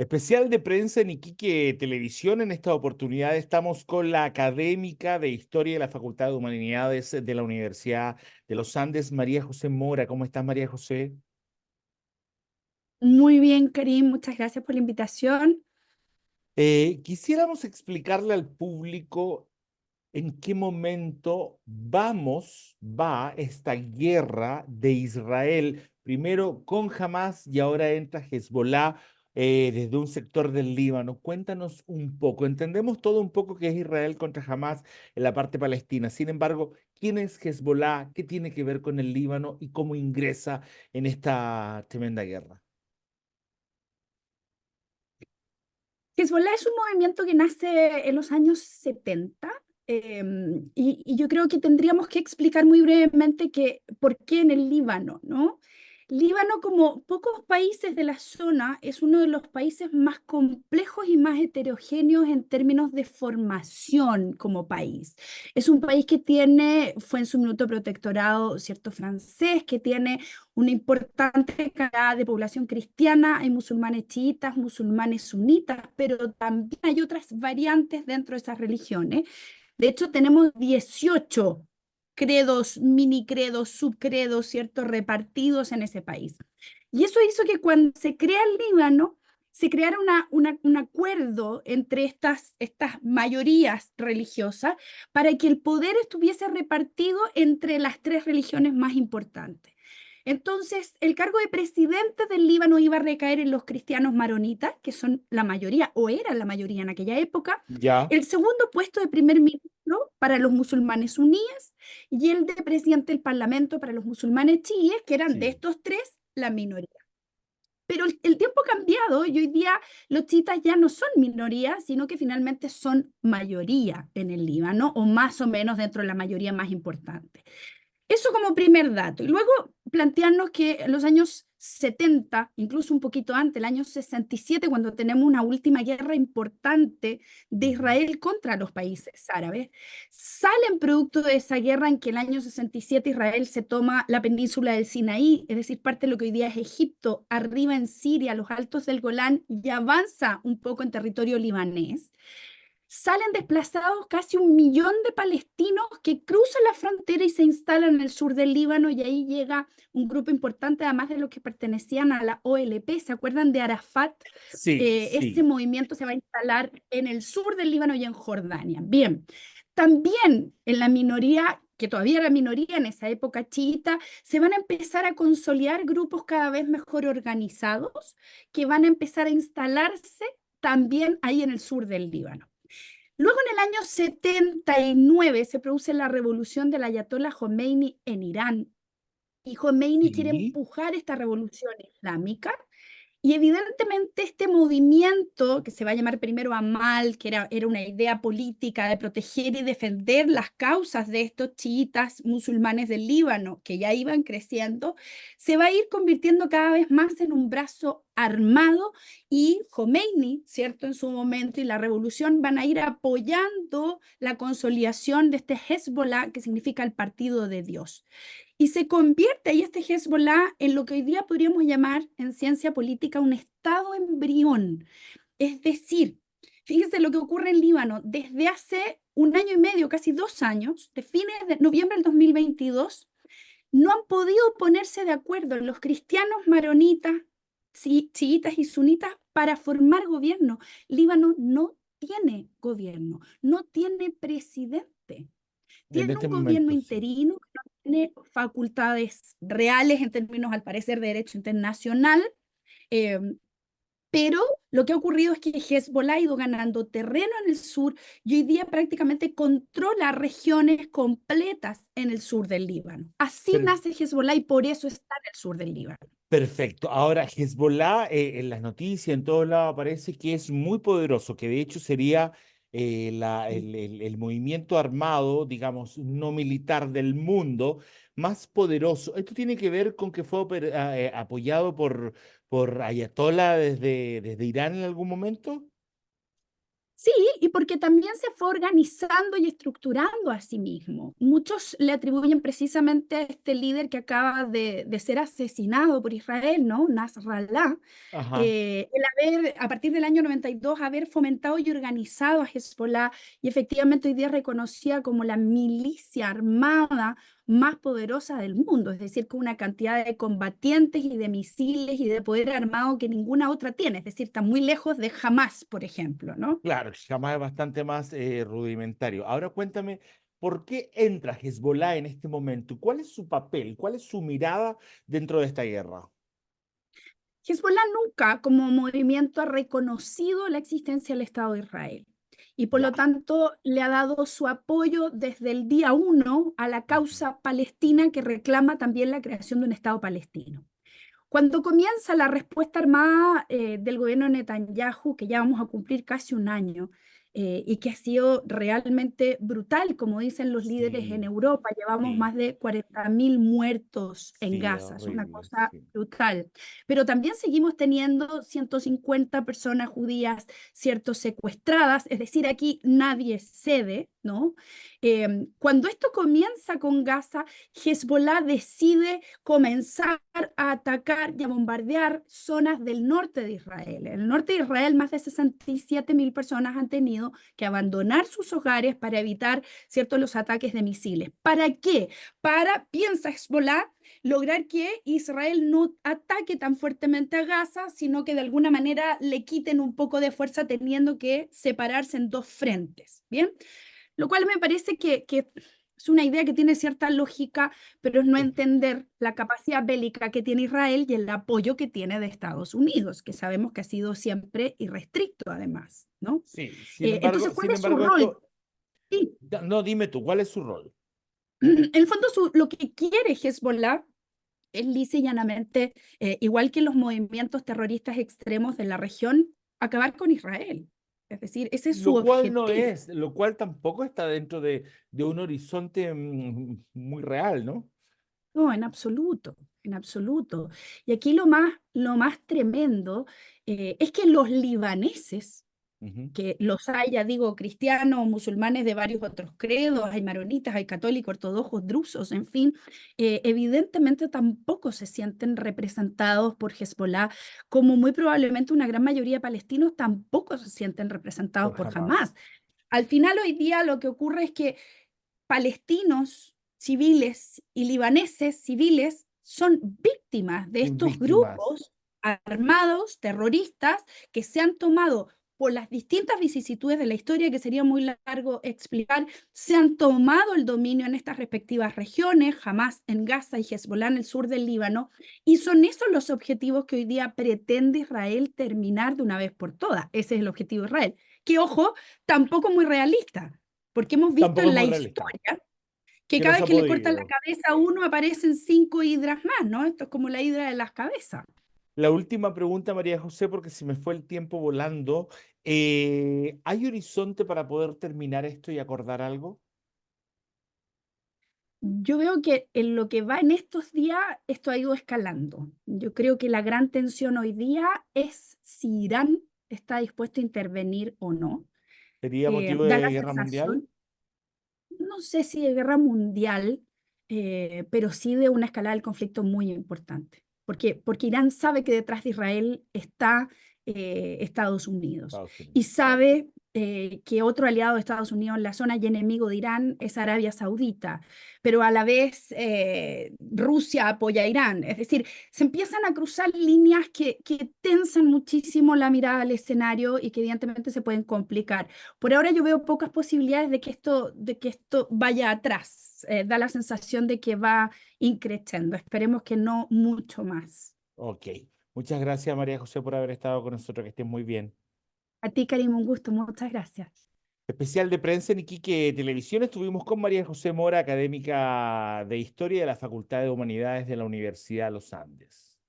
Especial de prensa en Iquique Televisión. En esta oportunidad estamos con la académica de Historia de la Facultad de Humanidades de la Universidad de los Andes, María José Mora. ¿Cómo estás, María José? Muy bien, Karim, muchas gracias por la invitación. Quisiéramos explicarle al público en qué momento va esta guerra de Israel, primero con Hamas y ahora entra Hezbollah desde un sector del Líbano. Cuéntanos un poco. Entendemos todo un poco que es Israel contra Hamas en la parte palestina. Sin embargo, ¿quién es Hezbollah? ¿Qué tiene que ver con el Líbano y cómo ingresa en esta tremenda guerra? Hezbollah es un movimiento que nace en los años 70 y yo creo que tendríamos que explicar muy brevemente por qué en el Líbano, ¿no? Líbano, como pocos países de la zona, es uno de los países más complejos y más heterogéneos en términos de formación como país. Es un país que fue en su minuto protectorado, cierto, francés, que tiene una importante cantidad de población cristiana, hay musulmanes chiitas, musulmanes sunitas, pero también hay otras variantes dentro de esas religiones. De hecho, tenemos 18 credos, mini credos, subcredos, ¿cierto?, repartidos en ese país. Y eso hizo que cuando se crea el Líbano, se creara un acuerdo entre estas mayorías religiosas para que el poder estuviese repartido entre las tres religiones más importantes. Entonces, el cargo de presidente del Líbano iba a recaer en los cristianos maronitas, que son la mayoría, o eran la mayoría en aquella época. Ya, El segundo puesto de primer ministro para los musulmanes suníes y el de presidente del parlamento para los musulmanes chiíes, que eran de sí. estos tres la minoría. Pero el tiempo ha cambiado y hoy día los chiitas ya no son minoría, sino que finalmente son mayoría en el Líbano, o más o menos dentro de la mayoría más importante. Eso como primer dato. Y luego plantearnos que en los años 70, incluso un poquito antes, el año 67, cuando tenemos una última guerra importante de Ujú. Israel contra los países árabes, salen producto de esa guerra en que el año 67 Israel se toma la península del Sinaí, es decir, parte de lo que hoy día es Egipto, arriba en Siria, los altos del Golán, y avanza un poco en territorio libanés. Salen desplazados casi 1 millón de palestinos que cruzan la frontera y se instalan en el sur del Líbano, y ahí llega un grupo importante, además de los que pertenecían a la OLP. ¿Se acuerdan de Arafat? Sí, Ese sí. movimiento se va a instalar en el sur del Líbano y en Jordania. Bien, también en la minoría, que todavía era minoría en esa época chiita, se van a empezar a consolidar grupos cada vez mejor organizados que van a empezar a instalarse también ahí en el sur del Líbano. Luego, en el año 79 se produce la revolución del Ayatollah Khomeini en Irán, y Khomeini quiere Sí. empujar esta revolución islámica, y evidentemente este movimiento, que se va a llamar primero Amal, que era una idea política de proteger y defender las causas de estos chiitas musulmanes del Líbano, que ya iban creciendo, se va a ir convirtiendo cada vez más en un brazo armado, y Khomeini, ¿cierto?, en su momento, y la revolución van a ir apoyando la consolidación de este Hezbollah, que significa el partido de Dios. Y se convierte ahí este Hezbollah en lo que hoy día podríamos llamar en ciencia política un estado embrión. Es decir, fíjense lo que ocurre en Líbano desde hace 1 año y medio, casi 2 años, de fines de noviembre del 2022, no han podido ponerse de acuerdo los cristianos maronitas, chiitas y sunitas para formar gobierno. Líbano no tiene gobierno, no tiene presidente, En tiene este un gobierno momento, sí. interino que no tiene facultades reales en términos, al parecer, de derecho internacional. eh, pero lo que ha ocurrido es que Hezbollah ha ido ganando terreno en el sur y hoy día prácticamente controla regiones completas en el sur del Líbano. Así nace Hezbollah y por eso está en el sur del Líbano. Perfecto. Ahora, Hezbollah, en las noticias, en todos lados aparece que es muy poderoso, que de hecho sería el movimiento armado, digamos, no militar del mundo más poderoso. ¿Esto tiene que ver con que fue apoyado por Ayatollah desde Irán en algún momento? Sí, y porque también se fue organizando y estructurando a sí mismo. Muchos le atribuyen precisamente a este líder que acaba de ser asesinado por Israel, ¿no? Nasrallah, Ajá, el haber, a partir del año 92, haber fomentado y organizado a Hezbollah y efectivamente hoy día reconocida como la milicia armada más poderosa del mundo, es decir, con una cantidad de combatientes y de misiles y de poder armado que ninguna otra tiene, es decir, está muy lejos de Hamas, por ejemplo, ¿no? claro, Shammah es bastante más rudimentario. Ahora cuéntame, ¿por qué entra Hezbollah en este momento? ¿Cuál es su papel? ¿Cuál es su mirada dentro de esta guerra? Hezbollah nunca como movimiento ha reconocido la existencia del Estado de Israel y por lo Ya. tanto le ha dado su apoyo desde el día uno a la Ujú. causa palestina que reclama también la creación de un Estado palestino. Cuando comienza la respuesta armada del gobierno de Netanyahu, que ya vamos a cumplir casi un año, y que ha sido realmente brutal, como dicen los líderes en Sí, Europa, llevamos sí, más de 40.000 muertos en sí, Gaza, es una horrible, cosa sí. brutal. Pero también seguimos teniendo 150 personas judías, cierto, secuestradas, es decir, aquí nadie cede, ¿no? Cuando esto comienza con Gaza, Hezbollah decide comenzar a atacar y a bombardear zonas del norte de Israel. En el norte de Israel, más de 67.000 personas han tenido que abandonar sus hogares para evitar, ¿cierto?, los ataques de misiles. ¿Para qué? Para, piensa Hezbollah, lograr que Israel no ataque tan fuertemente a Gaza, sino que de alguna manera le quiten un poco de fuerza teniendo que separarse en dos frentes. ¿Bien? Lo cual me parece que es una idea que tiene cierta lógica, pero es no Eh, entender la capacidad bélica que tiene Israel y el apoyo que tiene de Estados Unidos, que sabemos que ha sido siempre irrestricto además, ¿no? Sí, Entonces, ¿cuál sin es su embargo, rol? esto, Sí. no, dime tú, ¿cuál es su rol? En el fondo, lo que quiere Hezbollah es lisa y llanamente, igual que los movimientos terroristas extremos de la región, acabar con Israel. Es decir, ese es su Lo cual no objetivo. es, lo cual tampoco está dentro de un horizonte muy real, ¿no? No, en absoluto, en absoluto. Y aquí lo más tremendo es que los libaneses, Ujú. que los hay, ya digo, cristianos, musulmanes de varios otros credos, hay maronitas, hay católicos, ortodoxos, drusos, en fin, evidentemente tampoco se sienten representados por Hezbollah, como muy probablemente una gran mayoría de palestinos tampoco se sienten representados Por por jamás. Hamas. Al final, hoy día lo que ocurre es que palestinos civiles y libaneses civiles son víctimas de estos Víctimas. grupos armados, terroristas, que se han tomado por las distintas vicisitudes de la historia, que sería muy largo explicar, se han tomado el dominio en estas respectivas regiones, Hamas en Gaza y Hezbollah en el sur del Líbano, y son esos los objetivos que hoy día pretende Israel terminar de una vez por todas. Ese es el objetivo de Israel. Que, ojo, tampoco muy realista, porque hemos visto Tampoco es en la muy realista, historia que que no cada se vez ha que le cortan la podido. cabeza a uno aparecen 5 hidras más, ¿no? Esto es como la hidra de las cabezas. La última pregunta, María José, porque se me fue el tiempo volando. ¿Hay horizonte para poder terminar esto y acordar algo? Yo veo que en lo que va en estos días, esto ha ido escalando. Yo creo que la gran tensión hoy día es si Irán está dispuesto a intervenir o no. ¿Sería motivo Da la de guerra mundial? sensación, no sé si de guerra mundial, pero sí de una escalada del conflicto muy importante. Porque Irán sabe que detrás de Israel está Estados Unidos Estados y Unidos. sabe que otro aliado de Estados Unidos en la zona y enemigo de Irán es Arabia Saudita, pero a la vez Rusia apoya a Irán. Es decir, se empiezan a cruzar líneas que tensan muchísimo la mirada al escenario y que evidentemente se pueden complicar. Por ahora yo veo pocas posibilidades de que esto vaya atrás. Da la sensación de que va increciendo. Esperemos que no mucho más. Ok. Muchas gracias, María José, por haber estado con nosotros. Que estés muy bien. A ti, Karim, un gusto. Muchas gracias. Especial de prensa en Iquique Televisión. Estuvimos con María José Mora, académica de Historia de la Facultad de Humanidades de la Universidad de los Andes.